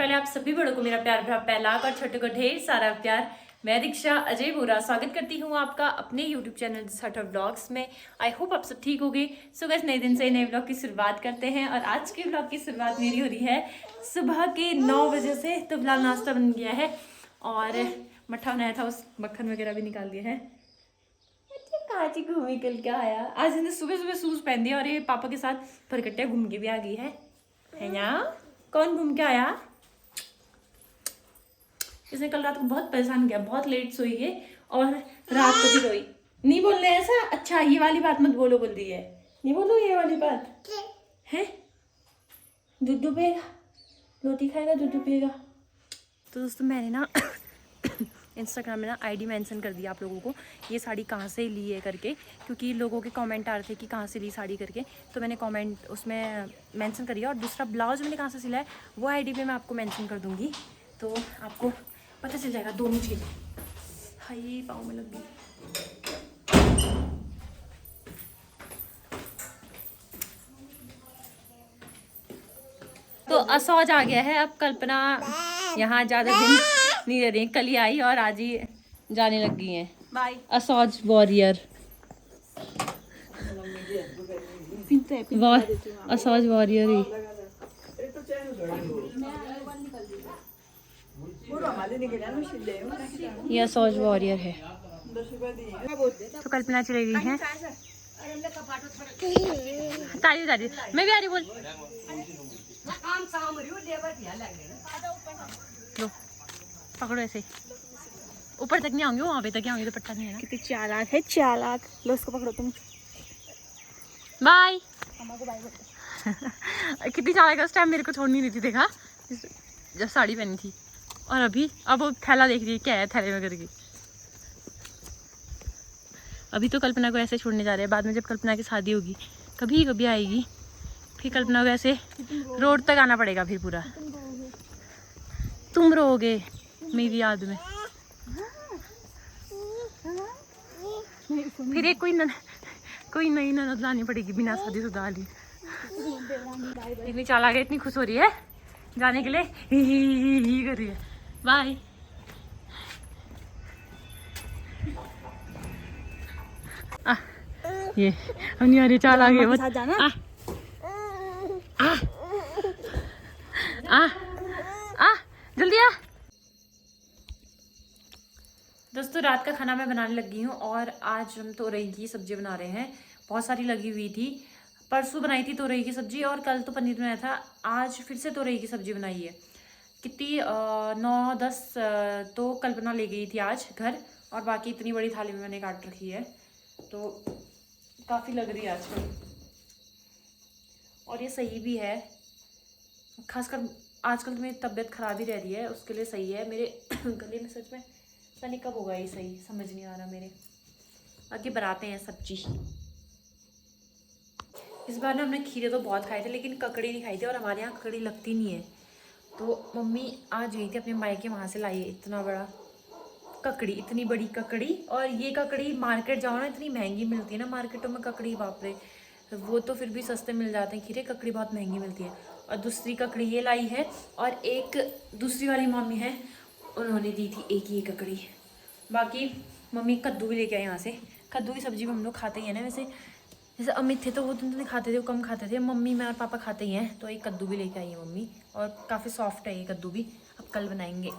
पहले आप सभी बड़ों को मेरा प्यार भरा पहलाक और छोटों को ढेर सारा प्यार। मैं दीक्षा अजय बोरा स्वागत करती हूँ आपका अपने YouTube चैनल सटर व्लॉग्स में। आई होप आप सब ठीक होंगे। सो गाइस, नए दिन से नए व्लॉग की शुरुआत करते हैं और आज के व्लॉग की शुरुआत मेरी हो रही है सुबह के 9 बजे से। तो फिलहाल नाश्ता बन गया है और मट्ठा बनाया था, उस मक्खन वगैरह भी निकाल दिया है। काची घूमी कल क्या आया, आज इसने सुबह सुबह शूज पहन दिया और ये पापा के साथ फरकट्टे घूम के भी आ गई है ना। कौन घूम के आया? इसने कल रात को बहुत परेशान किया, बहुत लेट सोई है और रात को भी रोई। नहीं बोलने ऐसा। अच्छा, ये वाली बात मत बोलो, बोल दी है। नहीं बोलो ये वाली बात है। दूध पिएगा, रोटी खाएगा, दूध पिएगा। तो दोस्तों मैंने ना इंस्टाग्राम में ना आईडी मेंशन कर दिया आप लोगों को, ये साड़ी कहाँ से ली है करके, क्योंकि लोगों के कमेंट आ रहे थे कि कहाँ से ली साड़ी करके। तो मैंने कमेंट उसमें मेंशन करिए और दूसरा ब्लाउज मैंने कहाँ से सिला है वो आईडी पे मैं आपको मेंशन कर दूँगी, तो आपको पता चल जाएगा दोनों चीज़ें। हाय पाँव में लग गई। तो असौज आ गया है। अब कल्पना यहाँ ज़्यादा दिन नहीं रह रही, कल ही आई और आज ही जाने लग गई हैं। बाय असौज वॉरियर। असौज वॉरियर ही ये असौज वॉरियर है। तो कल्पना चली गई है। तारी तारी मैं भी आ रही बोल। लो पकड़ो ऐसे, ऊपर तक नहीं आऊंगी, वहाँ पे तक आऊंगी तो पट्टा नहीं है ना। कितनी चालाक है, चालाक। लो उसको पकड़ो तुम। बाय। को बाय कितनी चालाक है, उस टाइम मेरे को छोड़ नहीं रही थी, देखा जब साड़ी पहनी थी। और अभी अब वो थैला देख रही है, क्या है थैले में करके। अभी तो कल्पना को ऐसे छोड़ने जा रहे हैं, बाद में जब कल्पना की शादी होगी कभी कभी आएगी, फिर कल्पना को ऐसे रोड तक आना पड़ेगा फिर पूरा। तुम रोओगे मेरी याद में। फिर एक कोई नई ननद लानी पड़ेगी बिना शादीशुदा वाली। इतनी चालाक है, इतनी खुश हो रही है जाने के लिए, ही कर रही है। बाय। ये हम नहीं आ रही, चालाक है साथ जाना। जल्दी आ। दोस्तों रात का खाना मैं बनाने लगी हूँ और आज हम तोरई की सब्जी बना रहे हैं। बहुत सारी लगी हुई थी, परसों बनाई थी तोरई की सब्जी और कल तो पनीर बनाया था। आज फिर से तोरई की सब्जी बनाई है। कितनी 9-10 तो कल्पना ले गई थी आज घर, और बाकी इतनी बड़ी थाली में मैंने काट रखी है, तो काफ़ी लग रही है आजकल। और ये सही भी है, खासकर आजकल तो मेरी तबीयत ख़राब ही रह रही है, उसके लिए सही है। मेरे गले में सच में पता नहीं कब होगा ये सही, समझ नहीं आ रहा मेरे। आगे बनाते हैं सब्जी। इस बार ना हमने खीरे तो बहुत खाए थे लेकिन ककड़ी नहीं खाई थी, और हमारे यहाँ ककड़ी लगती नहीं है। तो मम्मी आज गई थी अपने मायके, वहाँ से लाई है इतना बड़ा ककड़ी, इतनी बड़ी ककड़ी। और ये ककड़ी मार्केट जाओ ना इतनी महंगी मिलती है ना मार्केटों में ककड़ी, बाप रे। वो तो फिर भी सस्ते मिल जाते हैं खीरे, ककड़ी बहुत महंगी मिलती है। और दूसरी ककड़ी ये लाई है, और एक दूसरी वाली मम्मी है उन्होंने दी थी एक ही ककड़ी। बाकी मम्मी कद्दू भी लेके आए यहाँ से। कद्दू की सब्जी हम लोग खाते ही हैं ना, वैसे जैसे अमित थे तो वो तो नहीं खाते थे, वो कम खाते थे। मम्मी मैं और पापा खाते ही हैं, तो एक कद्दू भी लेके आई है मम्मी, और काफ़ी सॉफ्ट है ये कद्दू भी। अब कल बनाएंगे।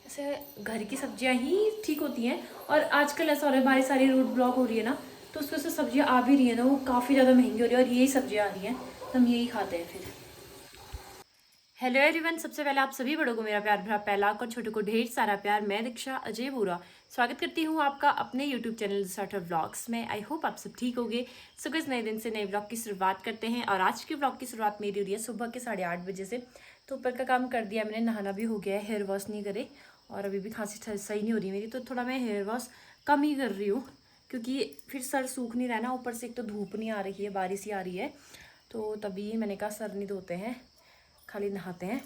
ऐसे घर की सब्जियां ही ठीक होती हैं, और आजकल ऐसा हो रहा है बारिश सारी रोड ब्लॉक हो रही है ना, तो उसकी वजह से सब्जियां आ भी रही है ना, वो काफ़ी ज़्यादा महंगी हो रही है, और यही सब्जियां आ रही हैं तो हम यही खाते हैं फिर। हेलो एवरीवन, सबसे पहले आप सभी बड़ों को मेरा प्यार भरा पहलाक और छोटों को ढेर सारा प्यार। मैं दीक्षा अजय बोरा स्वागत करती हूँ आपका अपने YouTube चैनल सटर व्लॉग्स में। आई होप आप सब ठीक होंगे। सो गाइस, नए दिन से नए व्लॉग की शुरुआत करते हैं, और आज के व्लॉग की शुरुआत मेरी हो रही है सुबह के 8:30 बजे से। तो ऊपर का काम कर दिया मैंने, नहाना भी हो गया है, हेयर वॉश नहीं करे, और अभी भी खांसी सही नहीं हो रही मेरी, तो थोड़ा मैं हेयर वॉश कम ही कर रही हूँ, क्योंकि फिर सर सूख नहीं रहा ना। ऊपर से एक तो धूप नहीं आ रही है, बारिश ही आ रही है, तो तभी मैंने कहा सर नहीं धोते हैं, खाली नहाते हैं।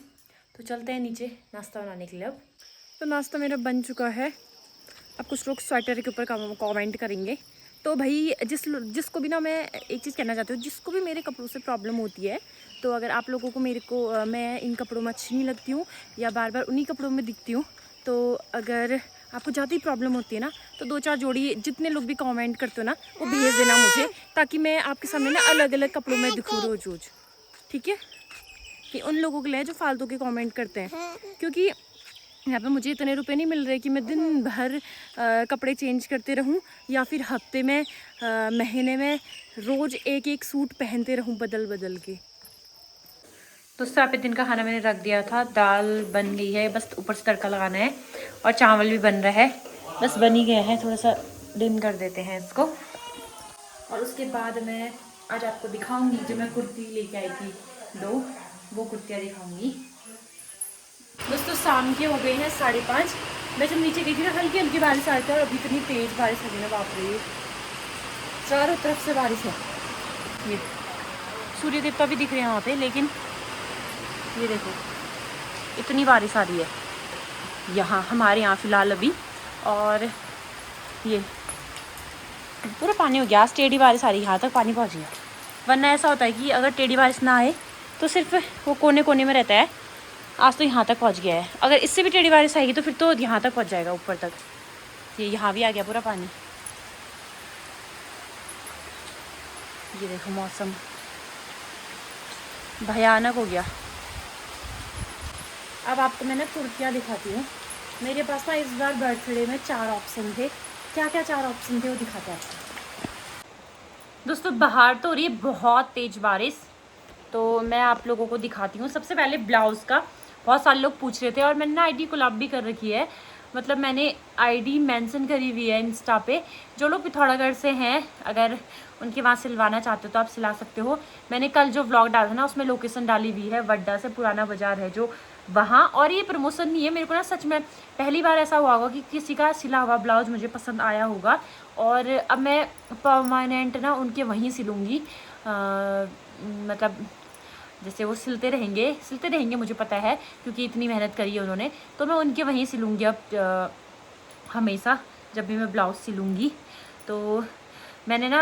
तो चलते हैं नीचे नाश्ता बनाने के लिए। अब तो नाश्ता मेरा बन चुका है। अब कुछ लोग स्वेटर के ऊपर कमेंट करेंगे, तो भाई जिसको भी ना, मैं एक चीज़ कहना चाहती हूँ, जिसको भी मेरे कपड़ों से प्रॉब्लम होती है, तो अगर आप लोगों को मैं इन कपड़ों में अच्छी नहीं लगती हूँ या बार बार उन्हीं कपड़ों में दिखती हूँ, तो अगर आपको ज़्यादा ही प्रॉब्लम होती है ना, तो 2-4 जोड़ी जितने लोग भी कमेंट करते हो ना, वो भेज देना मुझे, ताकि मैं आपके सामने ना अलग अलग कपड़ों में दिखूँ रोज रोज, ठीक है। कि उन लोगों के लिए जो फालतू के कमेंट करते हैं, क्योंकि यहाँ पे मुझे इतने रुपए नहीं मिल रहे कि मैं दिन भर कपड़े चेंज करते रहूँ, या फिर हफ्ते में महीने में रोज़ एक एक सूट पहनते रहूँ बदल बदल के। दोस्तों यहाँ पे दिन का खाना मैंने रख दिया था, दाल बन गई है, बस ऊपर से तड़का लगाना है, और चावल भी बन रहा है, बस बन ही गया है, थोड़ा सा डिम कर देते हैं इसको। और उसके बाद मैं आज आपको दिखाऊंगी जो मैं कुर्ती लेके आई थी 2, वो कुर्तियाँ दिखाऊंगी। दोस्तों शाम के हो गए हैं 5:30। मैं जब नीचे गई थी ना, हल्की हल्की बारिश आ रही थी, और अभी इतनी तेज़ बारिश हो गई ना, बाप रे, चारों तरफ से बारिश है। ये सूर्य देवता भी दिख रहे हैं वहाँ पे, लेकिन ये देखो इतनी बारिश आ रही है यहाँ हमारे यहाँ फ़िलहाल अभी। और ये पूरा पानी हो गया, आज टेढ़ी बारिश आ रही है, यहाँ तक पानी पहुँच गया। वरना ऐसा होता है कि अगर टेढ़ी बारिश ना आए तो सिर्फ वो कोने कोने में रहता है, आज तो यहाँ तक पहुँच गया है। अगर इससे भी टेढ़ी बारिश आएगी तो फिर तो यहाँ तक पहुँच जाएगा, ऊपर तक। ये यहाँ भी आ गया पूरा पानी। ये देखो मौसम भयानक हो गया। अब आपको मैं ना कुर्तियाँ दिखाती हूँ। मेरे पास ना इस बार बर्थडे में 4 ऑप्शन थे। क्या क्या 4 ऑप्शन थे वो दिखाते हैं आपको। दोस्तों बाहर तो हो रही है बहुत तेज़ बारिश, तो मैं आप लोगों को दिखाती हूँ। सबसे पहले ब्लाउज़ का बहुत सारे लोग पूछ रहे थे, और मैंने ना आईडी कोलैब भी कर रखी है, मतलब मैंने आईडी मेंशन करी हुई है इंस्टा पे। जो लोग पिथौरागढ़ से हैं, अगर उनके वहाँ सिलवाना चाहते हो तो आप सिला सकते हो। मैंने कल जो व्लॉग डाला था ना, उसमें लोकेशन डाली हुई है, वड्डा से पुराना बाजार है जो वहाँ। और ये प्रमोशन नहीं है, मेरे को ना सच में पहली बार ऐसा हुआ होगा कि किसी का सिला हुआ ब्लाउज मुझे पसंद आया होगा, और अब मैं परमानेंट ना उनके वहीं सिलूँगी। मतलब जैसे वो सिलते रहेंगे मुझे पता है, क्योंकि इतनी मेहनत करी है उन्होंने, तो मैं उनके वहीं सिलूँगी अब हमेशा जब भी मैं ब्लाउज़ सिलूँगी। तो मैंने ना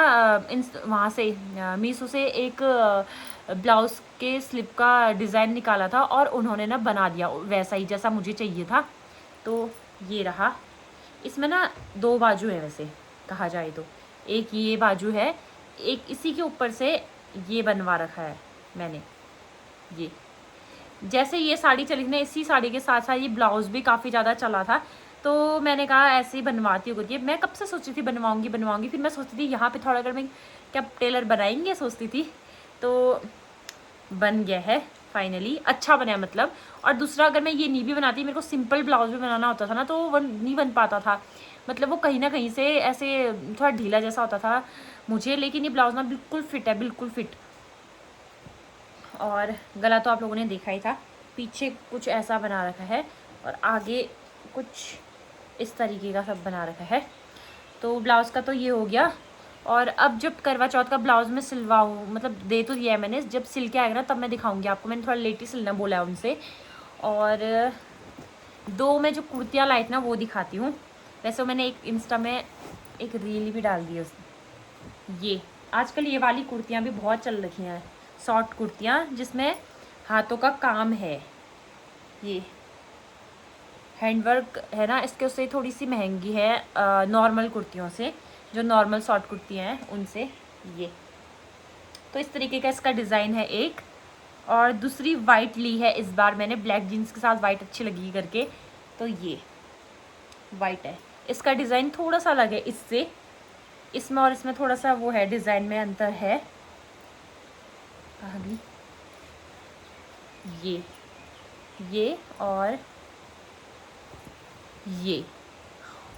वहाँ से मीशो से एक ब्लाउज़ के स्लिप का डिज़ाइन निकाला था, और उन्होंने ना बना दिया वैसा ही जैसा मुझे चाहिए था। तो ये रहा। इसमें ना 2 बाजू है वैसे कहा जाए तो, एक ये बाजू है, एक इसी के ऊपर से ये बनवा रखा है मैंने। ये जैसे ये साड़ी चली ना, इसी साड़ी के साथ साथ ये ब्लाउज़ भी काफ़ी ज़्यादा चला था, तो मैंने कहा ऐसे ही बनवाती हूँ करके। मैं कब से सोची थी बनवाऊँगी, फिर मैं सोचती थी यहाँ पे पिथौरागढ़ में क्या टेलर बनाएंगे, सोचती थी, तो बन गया है फाइनली, अच्छा बना मतलब। और दूसरा, अगर मैं ये नहीं भी बनाती, मेरे को सिंपल ब्लाउज भी बनाना होता था ना, तो वो नहीं बन पाता था, मतलब वो कहीं ना कहीं से ऐसे थोड़ा ढीला जैसा होता था मुझे। लेकिन ये ब्लाउज ना बिल्कुल फिट है, बिल्कुल फिट। और गला तो आप लोगों ने देखा ही था, पीछे कुछ ऐसा बना रखा है, और आगे कुछ इस तरीके का सब बना रखा है। तो ब्लाउज़ का तो ये हो गया। और अब जब करवा चौथ का ब्लाउज़ में सिलवाऊँ, मतलब दे तो दिया है मैंने, जब सिल के आएगा ना तब मैं दिखाऊंगी आपको। मैंने थोड़ा लेट ही सिलना बोला है उनसे। और 2 मैं जो कुर्तियाँ लाई थी ना वो दिखाती हूँ। वैसे मैंने एक इंस्टा में एक रील भी डाल दी है उसमें। ये आजकल ये वाली कुर्तियाँ भी बहुत चल रही हैं, शॉर्ट कुर्तियाँ जिसमें हाथों का काम है। ये हैंडवर्क है ना, इसके उससे थोड़ी सी महंगी है नॉर्मल कुर्तियों से, जो नॉर्मल शॉर्ट कुर्तियाँ हैं उनसे। ये तो इस तरीके का इसका डिज़ाइन है एक। और दूसरी वाइट ली है इस बार मैंने, ब्लैक जीन्स के साथ वाइट अच्छी लगी करके, तो ये वाइट है। इसका डिज़ाइन थोड़ा सा अलग है इससे, इसमें और इसमें थोड़ा सा वो है, डिज़ाइन में अंतर है। अभी ये और ये।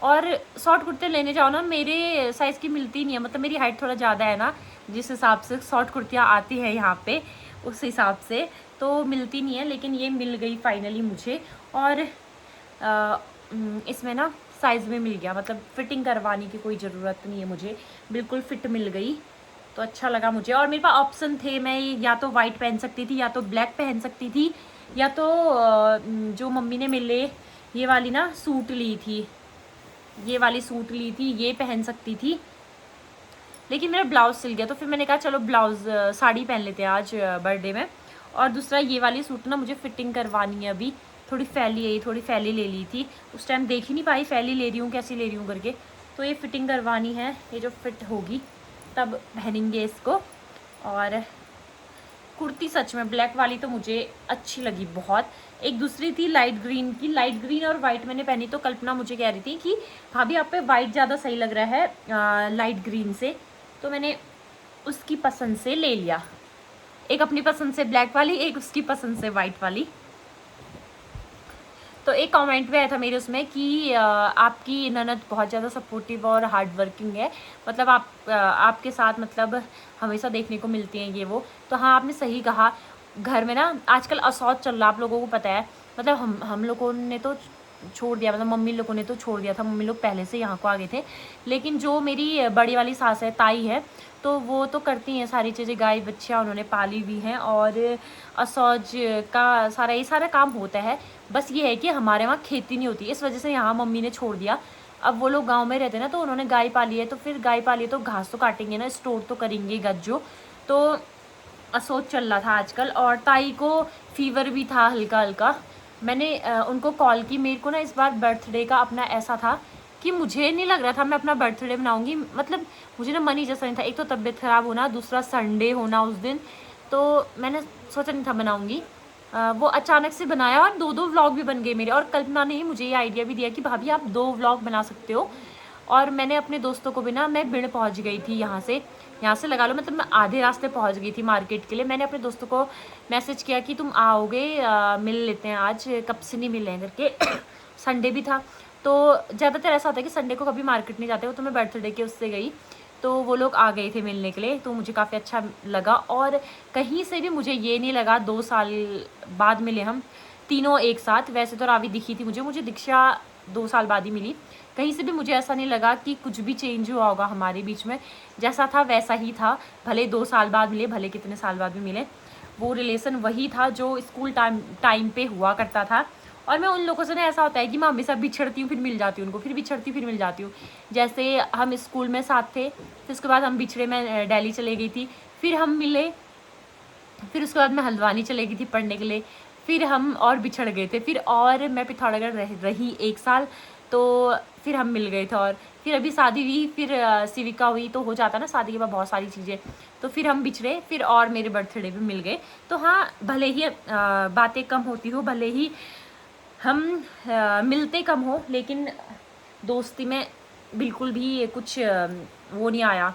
और शॉर्ट कुर्ते लेने जाओ ना, मेरे साइज़ की मिलती नहीं है, मतलब मेरी हाइट थोड़ा ज़्यादा है ना, जिस हिसाब से शॉर्ट कुर्तियाँ आती हैं यहाँ पे, उस हिसाब से तो मिलती नहीं है। लेकिन ये मिल गई फाइनली मुझे, और इसमें ना साइज़ में मिल गया, मतलब फिटिंग करवाने की कोई ज़रूरत नहीं है मुझे, बिल्कुल फिट मिल गई, तो अच्छा लगा मुझे। और मेरे पास ऑप्शन थे, मैं या तो वाइट पहन सकती थी, या तो ब्लैक पहन सकती थी, या तो जो मम्मी ने मेरे लिए ये वाली ना सूट ली थी, ये वाली सूट ली थी, ये पहन सकती थी। लेकिन मेरा ब्लाउज सिल गया, तो फिर मैंने कहा चलो ब्लाउज साड़ी पहन लेते हैं आज बर्थडे में। और दूसरा ये वाली सूट ना मुझे फिटिंग करवानी है अभी, थोड़ी फैली है, थोड़ी फैली ले ली थी उस टाइम, देख ही नहीं पाई फैली ले रही हूँ कैसी ले रही हूँ करके। तो ये फिटिंग करवानी है, ये जो फिट होगी तब पहनेंगे इसको। और कुर्ती सच में ब्लैक वाली तो मुझे अच्छी लगी बहुत। एक दूसरी थी लाइट ग्रीन की, लाइट ग्रीन और वाइट मैंने पहनी, तो कल्पना मुझे कह रही थी कि भाभी आप पे वाइट ज़्यादा सही लग रहा है लाइट ग्रीन से, तो मैंने उसकी पसंद से ले लिया। एक अपनी पसंद से ब्लैक वाली, एक उसकी पसंद से वाइट वाली। तो एक कमेंट भी आया था मेरे उसमें कि आपकी ननद बहुत ज़्यादा सपोर्टिव और हार्ड वर्किंग है, मतलब आपके साथ मतलब हमेशा देखने को मिलती हैं ये वो। तो हाँ, आपने सही कहा। घर में ना आजकल असौच चल रहा, आप लोगों को पता है, मतलब हम लोगों ने तो छोड़ दिया, मतलब मम्मी लोगों ने तो छोड़ दिया था, मम्मी लोग पहले से यहाँ को आ गए थे। लेकिन जो मेरी बड़ी वाली सास है, ताई है, तो वो तो करती हैं सारी चीज़ें, गाय बच्चियाँ उन्होंने पाली हुई हैं और असौज का ये सारा काम होता है। बस ये है कि हमारे वहाँ खेती नहीं होती, इस वजह से यहाँ मम्मी ने छोड़ दिया। अब वो लोग गांव में रहते हैं ना, तो उन्होंने गाय पाली है, तो फिर गाय पाली है तो घास तो काटेंगे ना, स्टोर तो करेंगे गज्जो। तो असोच चल रहा था आजकल। और ताई को फीवर भी था हल्का हल्का। मैंने उनको कॉल की, मेरे को ना इस बार बर्थडे का अपना ऐसा था कि मुझे नहीं लग रहा था मैं अपना बर्थडे बनाऊंगी, मतलब मुझे ना मन ही जैसा नहीं था। एक तो तबीयत ख़राब होना, दूसरा संडे होना उस दिन, तो मैंने सोचा नहीं था बनाऊंगी। वो अचानक से बनाया और 2 व्लॉग भी बन गए मेरे। और कल्पना ने ही मुझे ये आइडिया भी दिया कि भाभी आप 2 व्लॉग बना सकते हो। और मैंने अपने दोस्तों को भी ना, मैं बिड़ पहुंच गई थी यहाँ से लगा लो, मतलब मैं आधे रास्ते पहुंच गई थी मार्केट के लिए। मैंने अपने दोस्तों को मैसेज किया कि तुम आओगे, मिल लेते हैं आज, कब से नहीं मिले हैं करके। संडे भी था, तो ज़्यादातर ऐसा होता है कि संडे को कभी मार्केट नहीं जाते हो, तो मैं बर्थडे के उससे गई, तो वो लोग आ गए थे मिलने के लिए, तो मुझे काफ़ी अच्छा लगा। और कहीं से भी मुझे ये नहीं लगा 2 साल बाद मिले हम तीनों एक साथ। वैसे तो रावी दिखी थी मुझे दीक्षा 2 साल बाद ही मिली। कहीं से भी मुझे ऐसा नहीं लगा कि कुछ भी चेंज हुआ होगा हमारे बीच में, जैसा था वैसा ही था। भले 2 साल बाद मिले, भले कितने साल बाद भी मिले, वो रिलेशन वही था जो स्कूल टाइम पे हुआ करता था। और मैं उन लोगों से ना, ऐसा होता है कि मैं हमेशा बिछड़ती हूँ फिर मिल जाती हूँ उनको, फिर बिछड़ती हूँ फिर मिल जाती हूँ। जैसे हम स्कूल में साथ थे, फिर उसके बाद हम बिछड़े, मैं दिल्ली चले गई थी, फिर हम मिले, फिर उसके बाद मैं हल्द्वानी चले गई थी पढ़ने के लिए, फिर हम और बिछड़ गए थे, फिर और मैं पिथौरागढ़ रही 1 साल, तो फिर हम मिल गए थे। और फिर अभी शादी हुई, फिर सिविका हुई, तो हो जाता ना शादी के बाद बहुत सारी चीज़ें, तो फिर हम बिछड़े, फिर और मेरे बर्थडे भी मिल गए। तो हाँ, भले ही बातें कम होती हो, भले ही हम मिलते कम हो, लेकिन दोस्ती में बिल्कुल भी कुछ वो नहीं आया,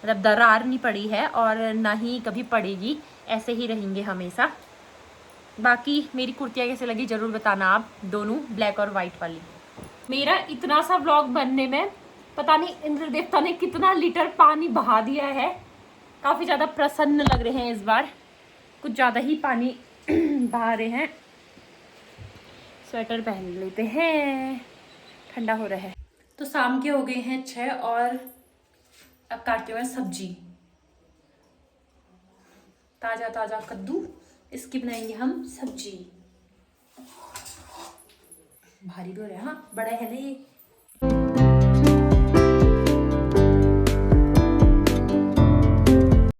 मतलब दरार नहीं पड़ी है और ना ही कभी पड़ेगी, ऐसे ही रहेंगे हमेशा। बाकी मेरी कुर्तियाँ कैसे लगी ज़रूर बताना आप, दोनों ब्लैक और वाइट वाली। मेरा इतना सा व्लॉग बनने में पता नहीं इंद्र देवता ने कितना लीटर पानी बहा दिया है। काफ़ी ज़्यादा प्रसन्न लग रहे हैं इस बार, कुछ ज़्यादा ही पानी बहा रहे हैं। स्वेटर पहन लेते हैं, ठंडा हो रहा है। तो शाम के हो गए हैं 6 और अब काटते हुए सब्जी, ताज़ा ताज़ा कद्दू, इसकी बनाएंगे हम सब्जी। भारी भी हो रहा है, हाँ बड़ा है ना ये।